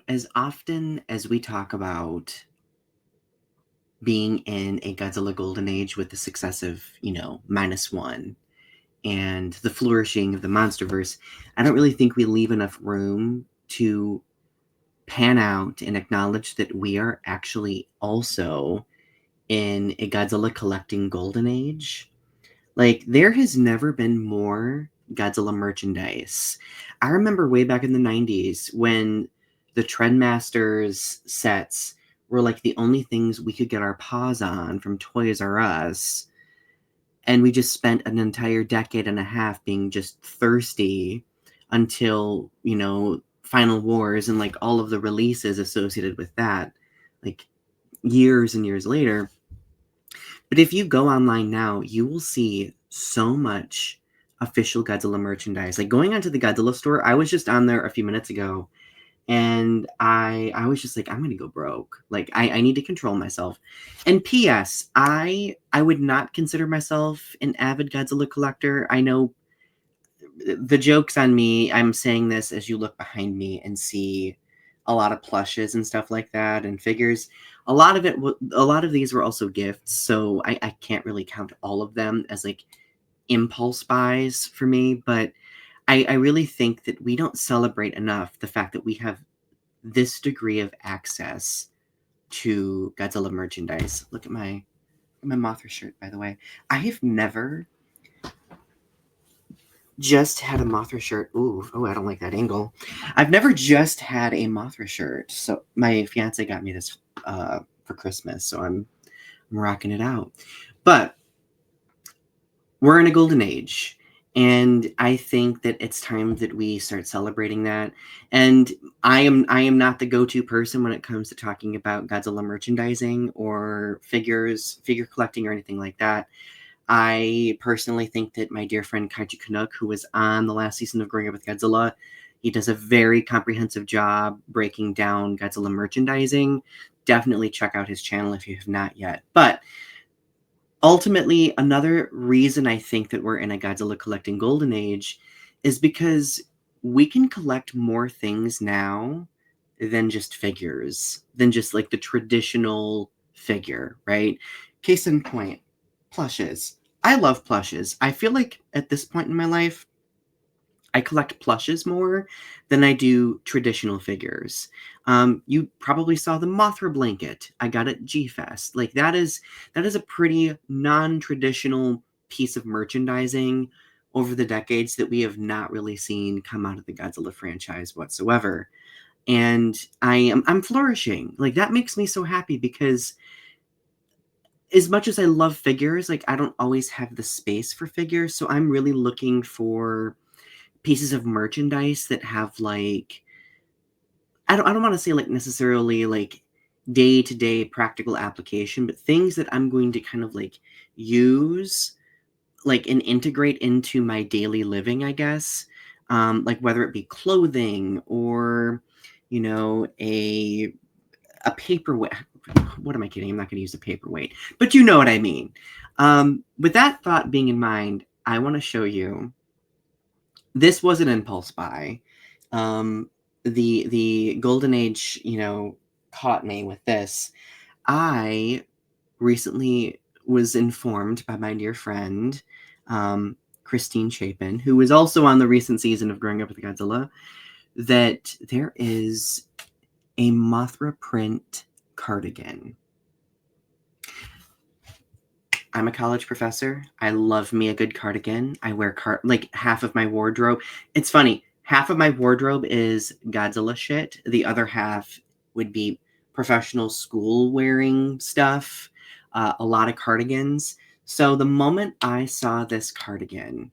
As often as we talk about being in a Godzilla golden age with the success of, -1 and the flourishing of the monsterverse, I don't really think we leave enough room to pan out and acknowledge that we are actually also in a Godzilla collecting golden age. Like, there has never been more Godzilla merchandise. I remember way back in the 90s when the Trendmasters sets were like the only things we could get our paws on from Toys R Us. And we just spent an entire decade and a half being just thirsty until, Final Wars and like all of the releases associated with that, like years and years later. But if you go online now, you will see so much official Godzilla merchandise. Like going onto the Godzilla store, I was just on there a few minutes ago, and I was just like, I'm gonna go broke. Like I need to control myself. And P.S. I would not consider myself an avid Godzilla collector. I know the joke's on me. I'm saying this as you look behind me and see a lot of plushes and stuff like that and figures. A lot of these were also gifts, so I can't really count all of them as like impulse buys for me. But I really think that we don't celebrate enough the fact that we have this degree of access to Godzilla merchandise. Look at my Mothra shirt, by the way. I have never just had a Mothra shirt. Ooh, oh, I don't like that angle. I've never just had a Mothra shirt. So my fiance got me this for Christmas, so I'm rocking it out. But we're in a golden age, and I think that it's time that we start celebrating that. And I am not the go-to person when it comes to talking about Godzilla merchandising or figure collecting or anything like that. I personally think that my dear friend Kaiju Canuck, who was on the last season of Growing Up with Godzilla, he does a very comprehensive job breaking down Godzilla merchandising. Definitely check out his channel if you have not yet. But ultimately, another reason I think that we're in a Godzilla collecting golden age is because we can collect more things now than just figures, than just like the traditional figure, right? Case in point, plushes. I love plushes. I feel like at this point in my life, I collect plushes more than I do traditional figures. You probably saw the Mothra blanket I got at G Fest. Like that is a pretty non-traditional piece of merchandising over the decades that we have not really seen come out of the Godzilla franchise whatsoever. And I'm flourishing. Like that makes me so happy because as much as I love figures, like I don't always have the space for figures, so I'm really looking for pieces of merchandise that have like I don't want to say like necessarily like day-to-day practical application, but things that I'm going to kind of like use like and integrate into my daily living, I guess. Like whether it be clothing or a paperweight. What am I kidding? I'm not going to use a paperweight, but you know what I mean. With that thought being in mind, I want to show you. This was an impulse buy. The golden age, caught me with this. I recently was informed by my dear friend, Christine Chapin, who was also on the recent season of Growing Up with Godzilla, that there is a Mothra print cardigan. I'm a college professor. I love me a good cardigan. I wear like half of my wardrobe. It's funny. Half of my wardrobe is Godzilla shit. The other half would be professional school wearing stuff. A lot of cardigans. So the moment I saw this cardigan,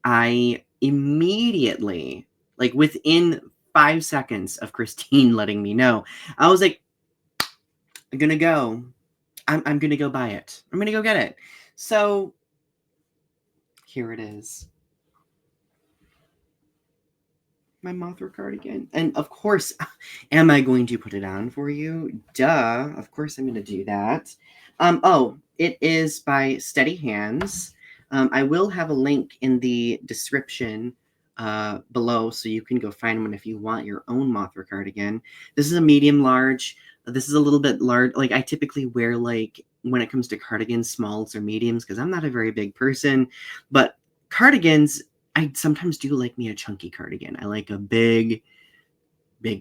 I immediately, like within 5 seconds of Christine letting me know, I was like, I'm gonna go. I'm gonna go buy it. I'm gonna go get it. So here it is. My Mothra cardigan. And of course, am I going to put it on for you? Duh. Of course I'm gonna do that. It is by Steady Hands. I will have a link in the description below, so you can go find one if you want your own Mothra cardigan. This is a medium large. This is a little bit large. Like, I typically wear, like, when it comes to cardigans, smalls or mediums, because I'm not a very big person. But cardigans, I sometimes do like me a chunky cardigan. I like a big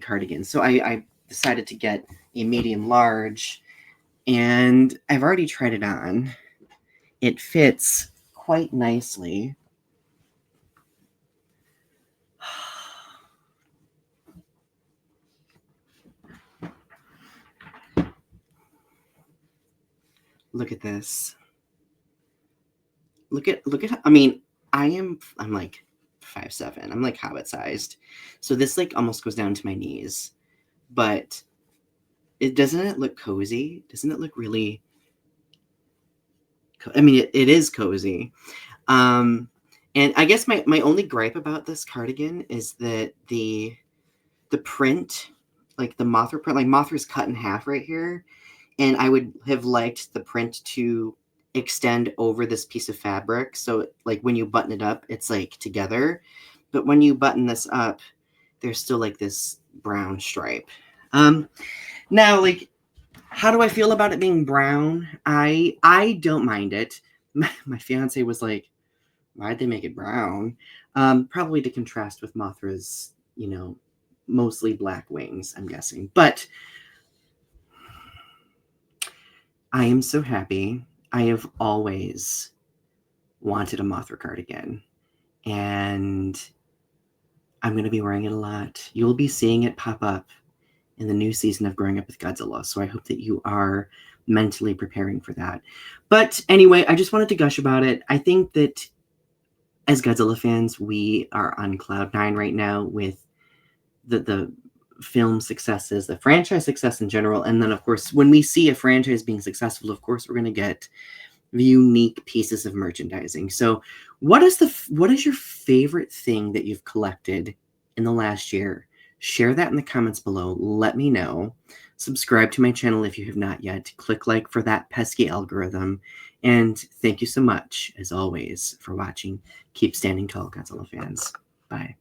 cardigan. So I decided to get a medium large, and I've already tried it on. It fits quite nicely. Look at this. Look at I mean, I'm like 5'7". I'm like hobbit sized. So this like almost goes down to my knees. But doesn't it look cozy? Doesn't it look really I mean, it is cozy. And I guess my only gripe about this cardigan is that the print, like the Mothra print, like Mothra's cut in half right here. And I would have liked the print to extend over this piece of fabric. So like when you button it up, it's like together. But when you button this up, there's still like this brown stripe. Now, like, how do I feel about it being brown? I don't mind it. My fiance was like, why'd they make it brown? Probably to contrast with Mothra's, mostly black wings, I'm guessing. But I am so happy. I have always wanted a Mothra cardigan, and I'm going to be wearing it a lot. You'll be seeing it pop up in the new season of Growing Up with Godzilla, so I hope that you are mentally preparing for that. But anyway, I just wanted to gush about it. I think that as Godzilla fans, we are on cloud nine right now with the film successes, the franchise success in general, and then of course when we see a franchise being successful, of course we're going to get the unique pieces of merchandising. So what is your favorite thing that you've collected in the last year? Share that in the comments below. Let me know. Subscribe to my channel if you have not yet. Click like for that pesky algorithm. And thank you so much, as always, for watching. Keep standing tall, Godzilla fans. Bye.